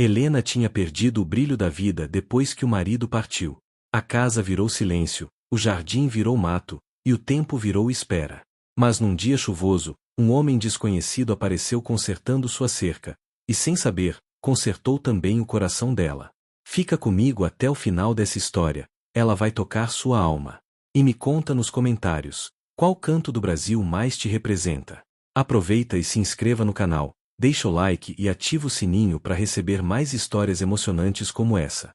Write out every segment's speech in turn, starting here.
Helena tinha perdido o brilho da vida depois que o marido partiu. A casa virou silêncio, o jardim virou mato, e o tempo virou espera. Mas num dia chuvoso, um homem desconhecido apareceu consertando sua cerca, e sem saber, consertou também o coração dela. Fica comigo até o final dessa história, ela vai tocar sua alma. E me conta nos comentários, qual canto do Brasil mais te representa? Aproveita e se inscreva no canal, deixa o like e ativa o sininho para receber mais histórias emocionantes como essa.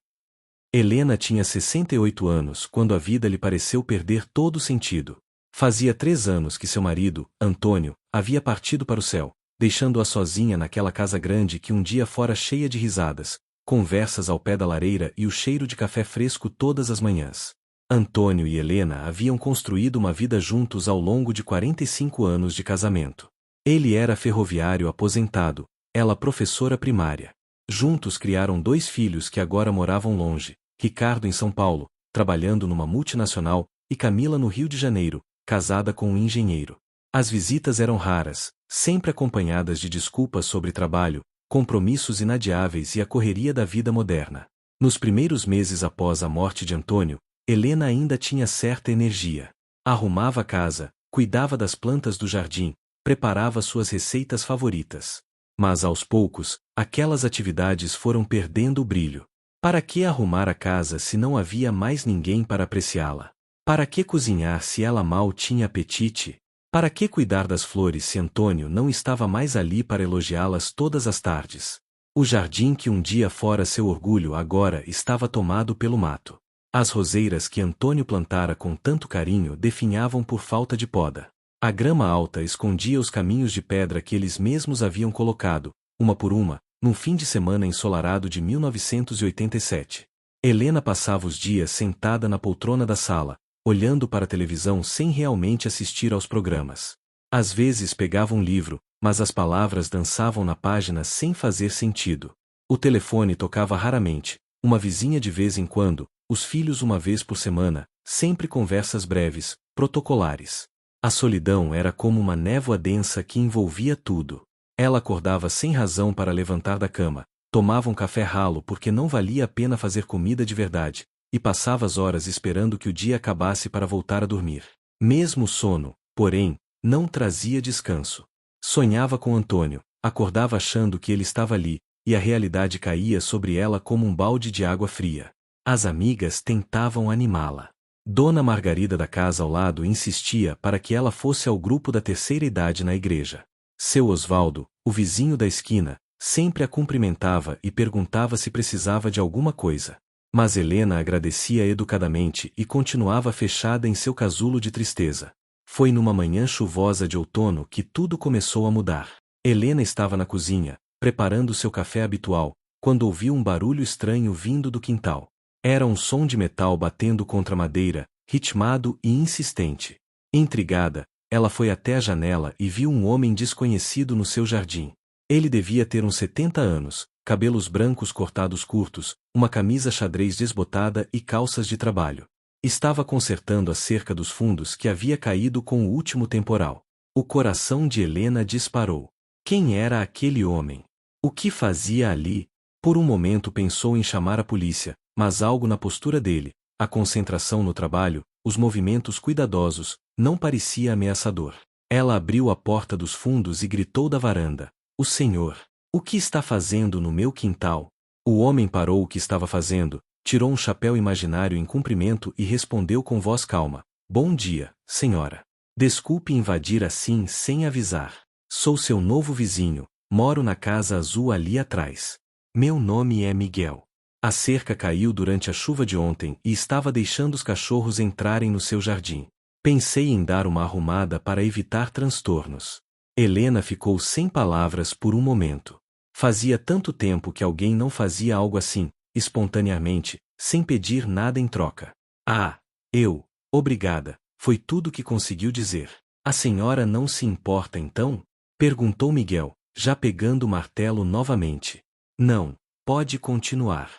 Helena tinha 68 anos quando a vida lhe pareceu perder todo o sentido. Fazia 3 anos que seu marido, Antônio, havia partido para o céu, deixando-a sozinha naquela casa grande que um dia fora cheia de risadas, conversas ao pé da lareira e o cheiro de café fresco todas as manhãs. Antônio e Helena haviam construído uma vida juntos ao longo de 45 anos de casamento. Ele era ferroviário aposentado, ela professora primária. Juntos criaram 2 filhos que agora moravam longe, Ricardo em São Paulo, trabalhando numa multinacional, e Camila no Rio de Janeiro, casada com um engenheiro. As visitas eram raras, sempre acompanhadas de desculpas sobre trabalho, compromissos inadiáveis e a correria da vida moderna. Nos primeiros meses após a morte de Antônio, Helena ainda tinha certa energia. Arrumava a casa, cuidava das plantas do jardim, preparava suas receitas favoritas. Mas aos poucos, aquelas atividades foram perdendo o brilho. Para que arrumar a casa se não havia mais ninguém para apreciá-la? Para que cozinhar se ela mal tinha apetite? Para que cuidar das flores se Antônio não estava mais ali para elogiá-las todas as tardes? O jardim que um dia fora seu orgulho agora estava tomado pelo mato. As roseiras que Antônio plantara com tanto carinho definhavam por falta de poda. A grama alta escondia os caminhos de pedra que eles mesmos haviam colocado, uma por uma, num fim de semana ensolarado de 1987. Helena passava os dias sentada na poltrona da sala, olhando para a televisão sem realmente assistir aos programas. Às vezes pegava um livro, mas as palavras dançavam na página sem fazer sentido. O telefone tocava raramente, uma vizinha de vez em quando, os filhos uma vez por semana, sempre conversas breves, protocolares. A solidão era como uma névoa densa que envolvia tudo. Ela acordava sem razão para levantar da cama, tomava um café ralo porque não valia a pena fazer comida de verdade, e passava as horas esperando que o dia acabasse para voltar a dormir. Mesmo o sono, porém, não trazia descanso. Sonhava com Antônio, acordava achando que ele estava ali, e a realidade caía sobre ela como um balde de água fria. As amigas tentavam animá-la. Dona Margarida da casa ao lado insistia para que ela fosse ao grupo da terceira idade na igreja. Seu Osvaldo, o vizinho da esquina, sempre a cumprimentava e perguntava se precisava de alguma coisa. Mas Helena agradecia educadamente e continuava fechada em seu casulo de tristeza. Foi numa manhã chuvosa de outono que tudo começou a mudar. Helena estava na cozinha, preparando seu café habitual, quando ouviu um barulho estranho vindo do quintal. Era um som de metal batendo contra a madeira, ritmado e insistente. Intrigada, ela foi até a janela e viu um homem desconhecido no seu jardim. Ele devia ter uns 70 anos, cabelos brancos cortados curtos, uma camisa xadrez desbotada e calças de trabalho. Estava consertando a cerca dos fundos que havia caído com o último temporal. O coração de Helena disparou. Quem era aquele homem? O que fazia ali? Por um momento pensou em chamar a polícia, mas algo na postura dele, a concentração no trabalho, os movimentos cuidadosos, não parecia ameaçador. Ela abriu a porta dos fundos e gritou da varanda: "O senhor, o que está fazendo no meu quintal?" O homem parou o que estava fazendo, tirou um chapéu imaginário em cumprimento e respondeu com voz calma: "Bom dia, senhora. Desculpe invadir assim sem avisar. Sou seu novo vizinho, moro na casa azul ali atrás. Meu nome é Miguel. A cerca caiu durante a chuva de ontem e estava deixando os cachorros entrarem no seu jardim. Pensei em dar uma arrumada para evitar transtornos." Helena ficou sem palavras por um momento. Fazia tanto tempo que alguém não fazia algo assim, espontaneamente, sem pedir nada em troca. "Ah, obrigada", foi tudo que conseguiu dizer. "A senhora não se importa então?" perguntou Miguel, já pegando o martelo novamente. "Não, pode continuar.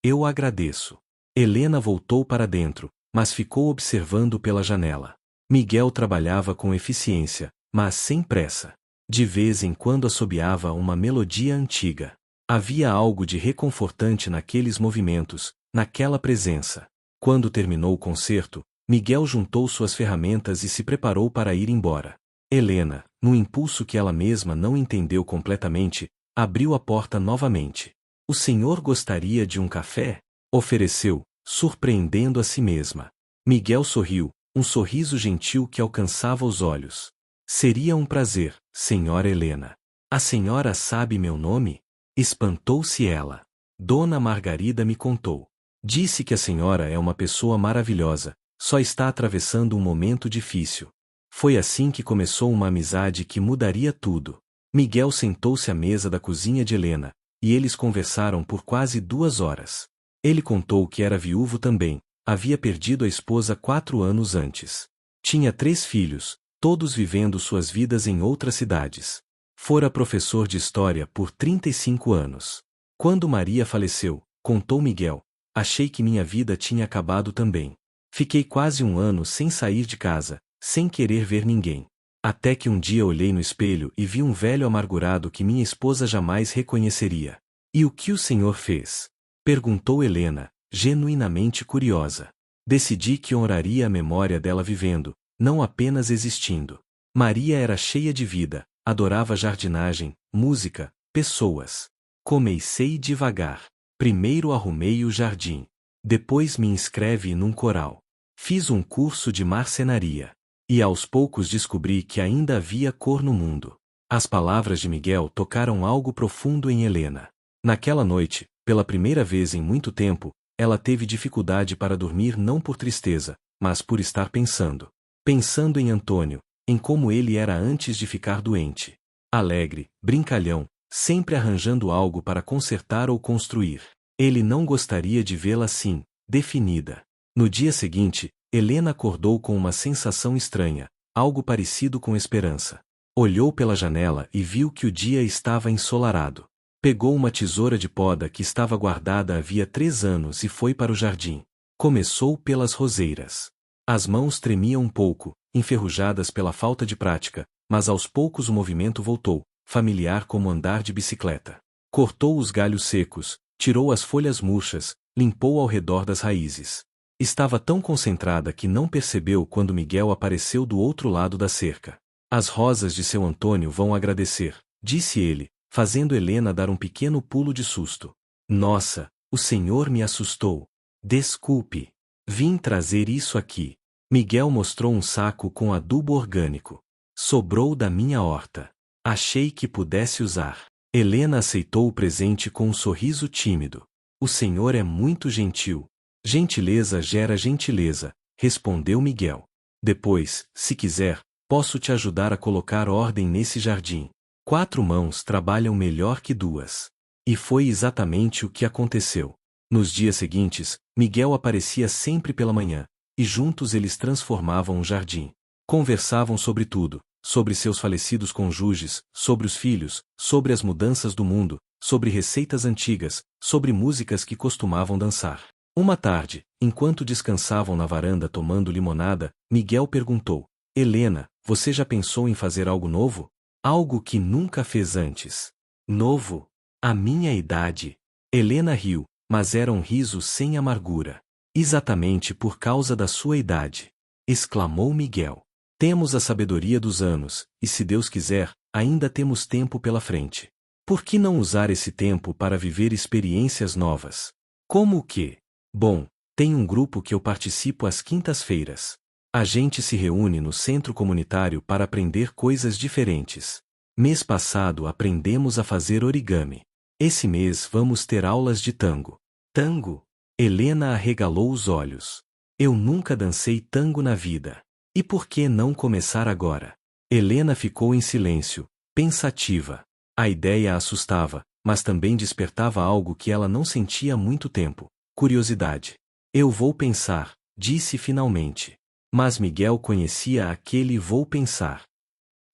Eu agradeço." Helena voltou para dentro, mas ficou observando pela janela. Miguel trabalhava com eficiência, mas sem pressa. De vez em quando assobiava uma melodia antiga. Havia algo de reconfortante naqueles movimentos, naquela presença. Quando terminou o concerto, Miguel juntou suas ferramentas e se preparou para ir embora. Helena, num impulso que ela mesma não entendeu completamente, abriu a porta novamente. O senhor gostaria de um café? Ofereceu, surpreendendo a si mesma. Miguel sorriu, um sorriso gentil que alcançava os olhos. Seria um prazer, senhora Helena. A senhora sabe meu nome? Espantou-se ela. Dona Margarida me contou. Disse que a senhora é uma pessoa maravilhosa, só está atravessando um momento difícil. Foi assim que começou uma amizade que mudaria tudo. Miguel sentou-se à mesa da cozinha de Helena, e eles conversaram por quase 2 horas. Ele contou que era viúvo também, havia perdido a esposa 4 anos antes. Tinha 3 filhos, todos vivendo suas vidas em outras cidades. Fora professor de história por 35 anos. Quando Maria faleceu, contou Miguel, achei que minha vida tinha acabado também. Fiquei quase 1 ano sem sair de casa, sem querer ver ninguém. Até que um dia olhei no espelho e vi um velho amargurado que minha esposa jamais reconheceria. E o que o senhor fez? Perguntou Helena, genuinamente curiosa. Decidi que honraria a memória dela vivendo, não apenas existindo. Maria era cheia de vida, adorava jardinagem, música, pessoas. Comecei devagar. Primeiro arrumei o jardim. Depois me inscrevi num coral. Fiz um curso de marcenaria. E aos poucos descobri que ainda havia cor no mundo. As palavras de Miguel tocaram algo profundo em Helena. Naquela noite, pela primeira vez em muito tempo, ela teve dificuldade para dormir não por tristeza, mas por estar pensando. Pensando em Antônio, em como ele era antes de ficar doente. Alegre, brincalhão, sempre arranjando algo para consertar ou construir. Ele não gostaria de vê-la assim, definida. No dia seguinte, Helena acordou com uma sensação estranha, algo parecido com esperança. Olhou pela janela e viu que o dia estava ensolarado. Pegou uma tesoura de poda que estava guardada havia 3 anos e foi para o jardim. Começou pelas roseiras. As mãos tremiam um pouco, enferrujadas pela falta de prática, mas aos poucos o movimento voltou, familiar como andar de bicicleta. Cortou os galhos secos, tirou as folhas murchas, limpou ao redor das raízes. Estava tão concentrada que não percebeu quando Miguel apareceu do outro lado da cerca. As rosas de seu Antônio vão agradecer, disse ele, fazendo Helena dar um pequeno pulo de susto. Nossa, o senhor me assustou. Desculpe. Vim trazer isso aqui. Miguel mostrou um saco com adubo orgânico. Sobrou da minha horta. Achei que pudesse usar. Helena aceitou o presente com um sorriso tímido. O senhor é muito gentil. Gentileza gera gentileza, respondeu Miguel. Depois, se quiser, posso te ajudar a colocar ordem nesse jardim. 4 mãos trabalham melhor que 2. E foi exatamente o que aconteceu. Nos dias seguintes, Miguel aparecia sempre pela manhã, e juntos eles transformavam o jardim. Conversavam sobre tudo, sobre seus falecidos cônjuges, sobre os filhos, sobre as mudanças do mundo, sobre receitas antigas, sobre músicas que costumavam dançar. Uma tarde, enquanto descansavam na varanda tomando limonada, Miguel perguntou: Helena, você já pensou em fazer algo novo? Algo que nunca fez antes. Novo? A minha idade. Helena riu, mas era um riso sem amargura. Exatamente por causa da sua idade. Exclamou Miguel. Temos a sabedoria dos anos, e se Deus quiser, ainda temos tempo pela frente. Por que não usar esse tempo para viver experiências novas? Como o quê? Bom, tem um grupo que eu participo às quintas-feiras. A gente se reúne no centro comunitário para aprender coisas diferentes. Mês passado aprendemos a fazer origami. Esse mês vamos ter aulas de tango. Tango? Helena arregalou os olhos. Eu nunca dancei tango na vida. E por que não começar agora? Helena ficou em silêncio, pensativa. A ideia a assustava, mas também despertava algo que ela não sentia há muito tempo. Curiosidade. Eu vou pensar, disse finalmente. Mas Miguel conhecia aquele vou pensar.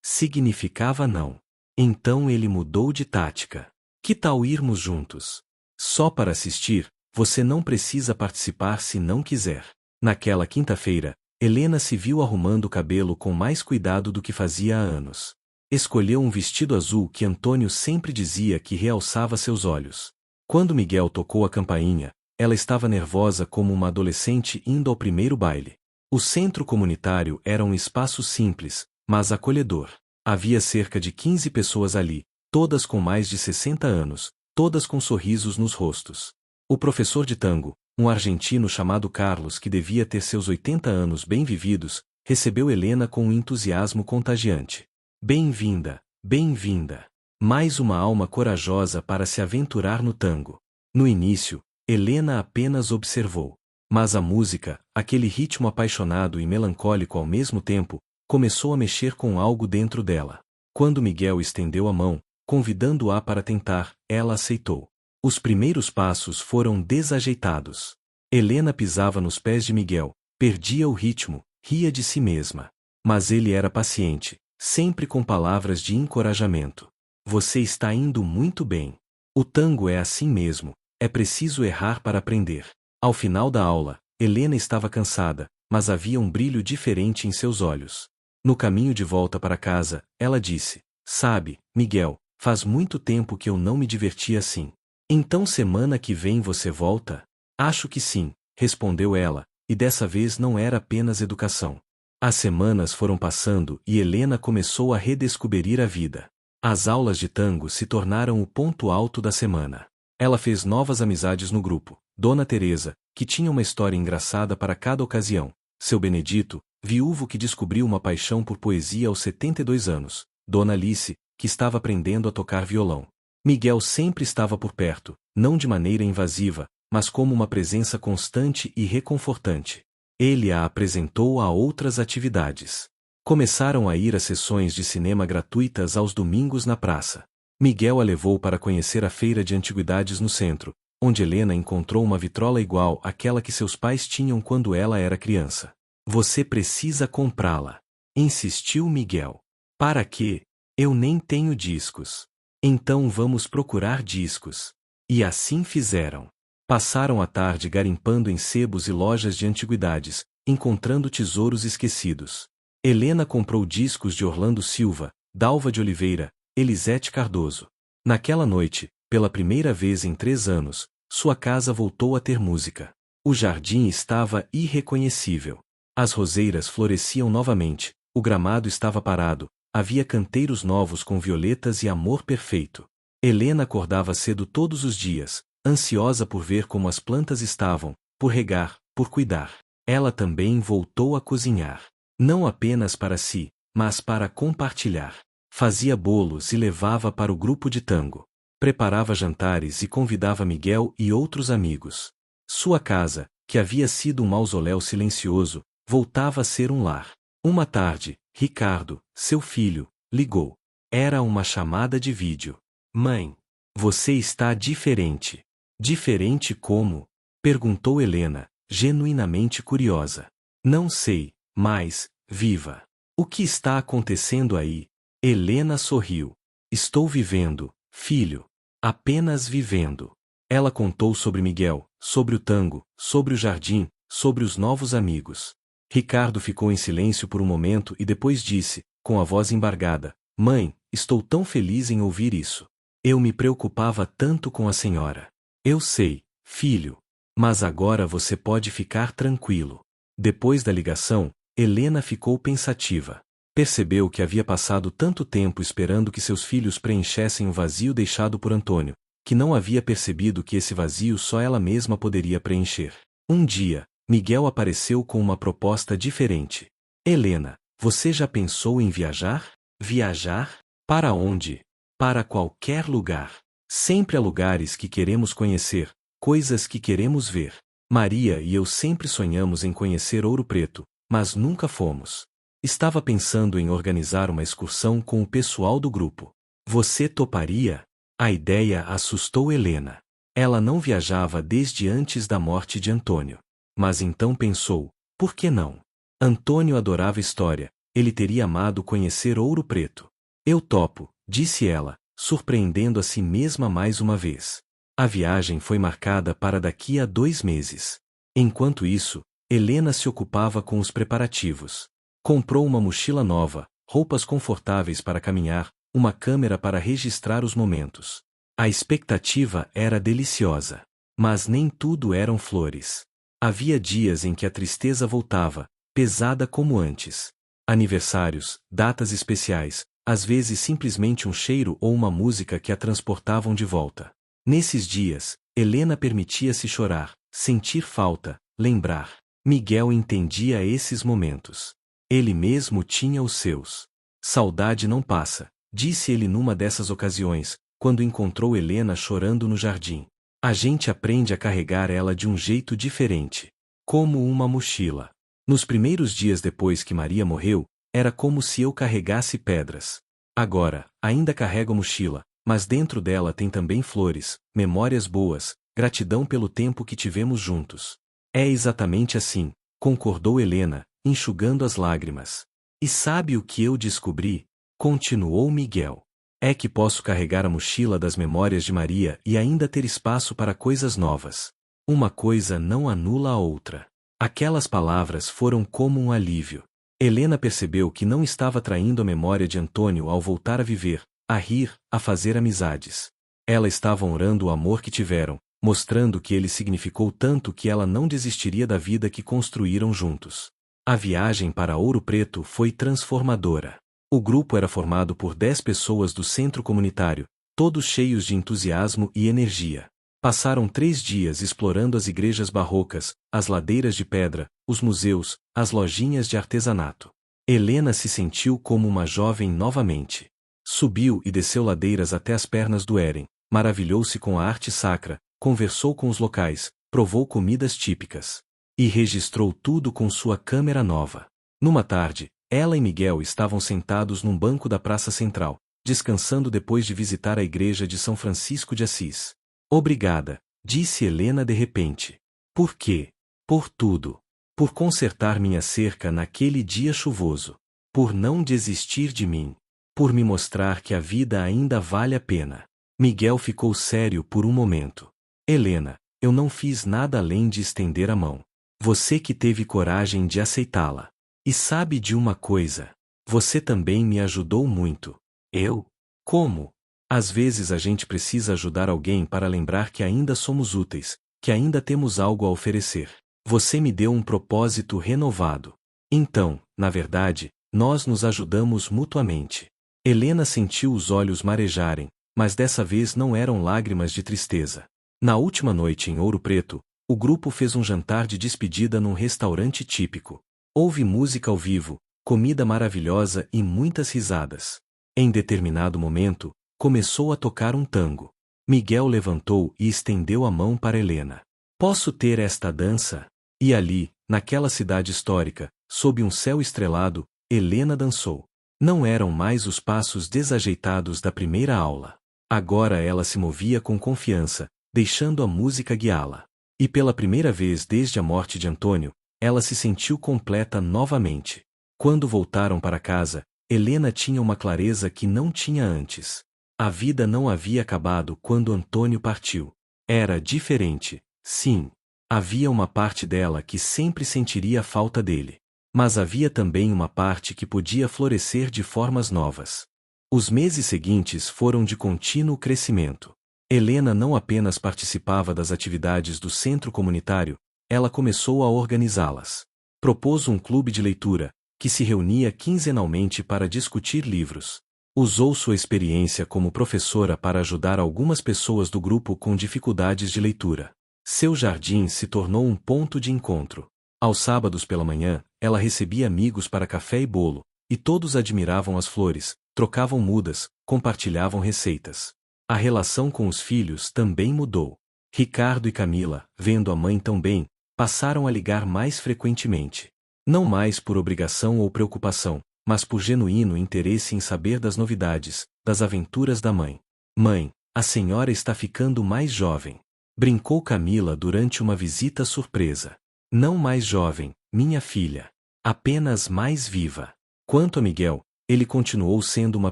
Significava não. Então ele mudou de tática. Que tal irmos juntos? Só para assistir, você não precisa participar se não quiser. Naquela quinta-feira, Helena se viu arrumando o cabelo com mais cuidado do que fazia há anos. Escolheu um vestido azul que Antônio sempre dizia que realçava seus olhos. Quando Miguel tocou a campainha, ela estava nervosa como uma adolescente indo ao primeiro baile. O centro comunitário era um espaço simples, mas acolhedor. Havia cerca de 15 pessoas ali, todas com mais de 60 anos, todas com sorrisos nos rostos. O professor de tango, um argentino chamado Carlos que devia ter seus 80 anos bem vividos, recebeu Helena com um entusiasmo contagiante. Bem-vinda, bem-vinda. Mais uma alma corajosa para se aventurar no tango. No início, Helena apenas observou. Mas a música, aquele ritmo apaixonado e melancólico ao mesmo tempo, começou a mexer com algo dentro dela. Quando Miguel estendeu a mão, convidando-a para tentar, ela aceitou. Os primeiros passos foram desajeitados. Helena pisava nos pés de Miguel, perdia o ritmo, ria de si mesma. Mas ele era paciente, sempre com palavras de encorajamento. Você está indo muito bem. O tango é assim mesmo, é preciso errar para aprender. Ao final da aula, Helena estava cansada, mas havia um brilho diferente em seus olhos. No caminho de volta para casa, ela disse: Sabe, Miguel, faz muito tempo que eu não me diverti assim. Então semana que vem você volta? Acho que sim, respondeu ela, e dessa vez não era apenas educação. As semanas foram passando e Helena começou a redescobrir a vida. As aulas de tango se tornaram o ponto alto da semana. Ela fez novas amizades no grupo. Dona Teresa, que tinha uma história engraçada para cada ocasião. Seu Benedito, viúvo que descobriu uma paixão por poesia aos 72 anos. Dona Alice, que estava aprendendo a tocar violão. Miguel sempre estava por perto, não de maneira invasiva, mas como uma presença constante e reconfortante. Ele a apresentou a outras atividades. Começaram a ir a sessões de cinema gratuitas aos domingos na praça. Miguel a levou para conhecer a feira de antiguidades no centro, onde Helena encontrou uma vitrola igual àquela que seus pais tinham quando ela era criança. Você precisa comprá-la, insistiu Miguel. Para quê? Eu nem tenho discos. Então vamos procurar discos. E assim fizeram. Passaram a tarde garimpando em sebos e lojas de antiguidades, encontrando tesouros esquecidos. Helena comprou discos de Orlando Silva, Dalva de Oliveira, Elisete Cardoso. Naquela noite, pela primeira vez em 3 anos, sua casa voltou a ter música. O jardim estava irreconhecível. As roseiras floresciam novamente, o gramado estava parado, havia canteiros novos com violetas e amor perfeito. Helena acordava cedo todos os dias, ansiosa por ver como as plantas estavam, por regar, por cuidar. Ela também voltou a cozinhar. Não apenas para si, mas para compartilhar. Fazia bolos e levava para o grupo de tango. Preparava jantares e convidava Miguel e outros amigos. Sua casa, que havia sido um mausoléu silencioso, voltava a ser um lar. Uma tarde, Ricardo, seu filho, ligou. Era uma chamada de vídeo. Mãe, você está diferente. Diferente como? Perguntou Helena, genuinamente curiosa. Não sei, mas, viva. O que está acontecendo aí? Helena sorriu. Estou vivendo, filho. Apenas vivendo. Ela contou sobre Miguel, sobre o tango, sobre o jardim, sobre os novos amigos. Ricardo ficou em silêncio por um momento e depois disse, com a voz embargada: Mãe, estou tão feliz em ouvir isso. Eu me preocupava tanto com a senhora. Eu sei, filho. Mas agora você pode ficar tranquilo. Depois da ligação, Helena ficou pensativa. Percebeu que havia passado tanto tempo esperando que seus filhos preenchessem o vazio deixado por Antônio, que não havia percebido que esse vazio só ela mesma poderia preencher. Um dia, Miguel apareceu com uma proposta diferente. Helena, você já pensou em viajar? Viajar? Para onde? Para qualquer lugar. Sempre há lugares que queremos conhecer, coisas que queremos ver. Maria e eu sempre sonhamos em conhecer Ouro Preto, mas nunca fomos. Estava pensando em organizar uma excursão com o pessoal do grupo. Você toparia? A ideia assustou Helena. Ela não viajava desde antes da morte de Antônio. Mas então pensou, por que não? Antônio adorava história, ele teria amado conhecer Ouro Preto. Eu topo, disse ela, surpreendendo a si mesma mais uma vez. A viagem foi marcada para daqui a 2 meses. Enquanto isso, Helena se ocupava com os preparativos. Comprou uma mochila nova, roupas confortáveis para caminhar, uma câmera para registrar os momentos. A expectativa era deliciosa. Mas nem tudo eram flores. Havia dias em que a tristeza voltava, pesada como antes. Aniversários, datas especiais, às vezes simplesmente um cheiro ou uma música que a transportavam de volta. Nesses dias, Helena permitia-se chorar, sentir falta, lembrar. Miguel entendia esses momentos. Ele mesmo tinha os seus. Saudade não passa, disse ele numa dessas ocasiões, quando encontrou Helena chorando no jardim. A gente aprende a carregar ela de um jeito diferente. Como uma mochila. Nos primeiros dias depois que Maria morreu, era como se eu carregasse pedras. Agora, ainda carrego a mochila, mas dentro dela tem também flores, memórias boas, gratidão pelo tempo que tivemos juntos. É exatamente assim, concordou Helena, enxugando as lágrimas. E sabe o que eu descobri? Continuou Miguel. É que posso carregar a mochila das memórias de Maria e ainda ter espaço para coisas novas. Uma coisa não anula a outra. Aquelas palavras foram como um alívio. Helena percebeu que não estava traindo a memória de Antônio ao voltar a viver, a rir, a fazer amizades. Ela estava honrando o amor que tiveram, mostrando que ele significou tanto que ela não desistiria da vida que construíram juntos. A viagem para Ouro Preto foi transformadora. O grupo era formado por 10 pessoas do centro comunitário, todos cheios de entusiasmo e energia. Passaram 3 dias explorando as igrejas barrocas, as ladeiras de pedra, os museus, as lojinhas de artesanato. Helena se sentiu como uma jovem novamente. Subiu e desceu ladeiras até as pernas do Éren, maravilhou-se com a arte sacra, conversou com os locais, provou comidas típicas. E registrou tudo com sua câmera nova. Numa tarde, ela e Miguel estavam sentados num banco da Praça Central, descansando depois de visitar a igreja de São Francisco de Assis. Obrigada, disse Helena de repente. Por quê? Por tudo. Por consertar minha cerca naquele dia chuvoso. Por não desistir de mim. Por me mostrar que a vida ainda vale a pena. Miguel ficou sério por um momento. Helena, eu não fiz nada além de estender a mão. Você que teve coragem de aceitá-la. E sabe de uma coisa? Você também me ajudou muito. Eu? Como? Às vezes a gente precisa ajudar alguém para lembrar que ainda somos úteis, que ainda temos algo a oferecer. Você me deu um propósito renovado. Então, na verdade, nós nos ajudamos mutuamente. Helena sentiu os olhos marejarem, mas dessa vez não eram lágrimas de tristeza. Na última noite em Ouro Preto, o grupo fez um jantar de despedida num restaurante típico. Houve música ao vivo, comida maravilhosa e muitas risadas. Em determinado momento, começou a tocar um tango. Miguel levantou e estendeu a mão para Helena. Posso ter esta dança? E ali, naquela cidade histórica, sob um céu estrelado, Helena dançou. Não eram mais os passos desajeitados da primeira aula. Agora ela se movia com confiança, deixando a música guiá-la. E pela primeira vez desde a morte de Antônio, ela se sentiu completa novamente. Quando voltaram para casa, Helena tinha uma clareza que não tinha antes. A vida não havia acabado quando Antônio partiu. Era diferente, sim. Havia uma parte dela que sempre sentiria a falta dele. Mas havia também uma parte que podia florescer de formas novas. Os meses seguintes foram de contínuo crescimento. Helena não apenas participava das atividades do centro comunitário, ela começou a organizá-las. Propôs um clube de leitura, que se reunia quinzenalmente para discutir livros. Usou sua experiência como professora para ajudar algumas pessoas do grupo com dificuldades de leitura. Seu jardim se tornou um ponto de encontro. Aos sábados pela manhã, ela recebia amigos para café e bolo, e todos admiravam as flores, trocavam mudas, compartilhavam receitas. A relação com os filhos também mudou. Ricardo e Camila, vendo a mãe tão bem, passaram a ligar mais frequentemente. Não mais por obrigação ou preocupação, mas por genuíno interesse em saber das novidades, das aventuras da mãe. Mãe, a senhora está ficando mais jovem. Brincou Camila durante uma visita surpresa. Não mais jovem, minha filha. Apenas mais viva. Quanto a Miguel, ele continuou sendo uma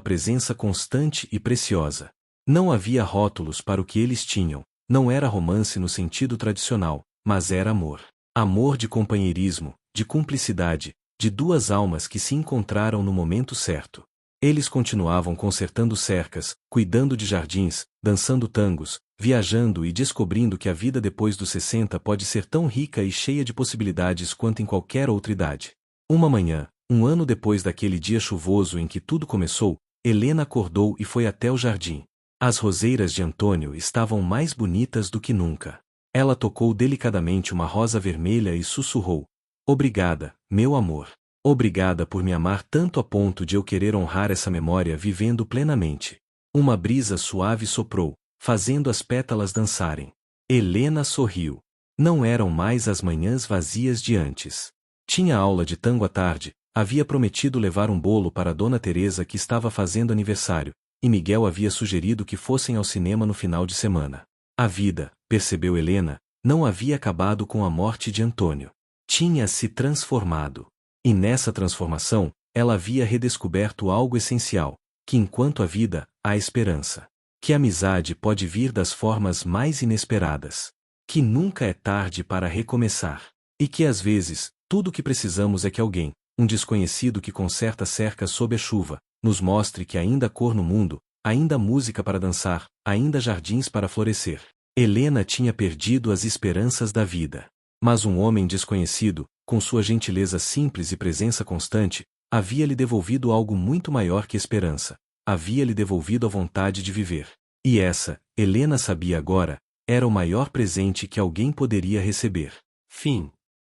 presença constante e preciosa. Não havia rótulos para o que eles tinham, não era romance no sentido tradicional, mas era amor. Amor de companheirismo, de cumplicidade, de duas almas que se encontraram no momento certo. Eles continuavam consertando cercas, cuidando de jardins, dançando tangos, viajando e descobrindo que a vida depois dos 60 pode ser tão rica e cheia de possibilidades quanto em qualquer outra idade. Uma manhã, um ano depois daquele dia chuvoso em que tudo começou, Helena acordou e foi até o jardim. As roseiras de Antônio estavam mais bonitas do que nunca. Ela tocou delicadamente uma rosa vermelha e sussurrou: "Obrigada, meu amor. Obrigada por me amar tanto a ponto de eu querer honrar essa memória vivendo plenamente." Uma brisa suave soprou, fazendo as pétalas dançarem. Helena sorriu. Não eram mais as manhãs vazias de antes. Tinha aula de tango à tarde, havia prometido levar um bolo para Dona Teresa que estava fazendo aniversário, e Miguel havia sugerido que fossem ao cinema no final de semana. A vida, percebeu Helena, não havia acabado com a morte de Antônio. Tinha se transformado. E nessa transformação, ela havia redescoberto algo essencial, que enquanto há vida, há esperança. Que a amizade pode vir das formas mais inesperadas. Que nunca é tarde para recomeçar. E que às vezes, tudo o que precisamos é que alguém, um desconhecido que conserta cercas sob a chuva, nos mostre que ainda há cor no mundo, ainda há música para dançar, ainda há jardins para florescer. Helena tinha perdido as esperanças da vida. Mas um homem desconhecido, com sua gentileza simples e presença constante, havia-lhe devolvido algo muito maior que esperança. Havia-lhe devolvido a vontade de viver. E essa, Helena sabia agora, era o maior presente que alguém poderia receber. Fim.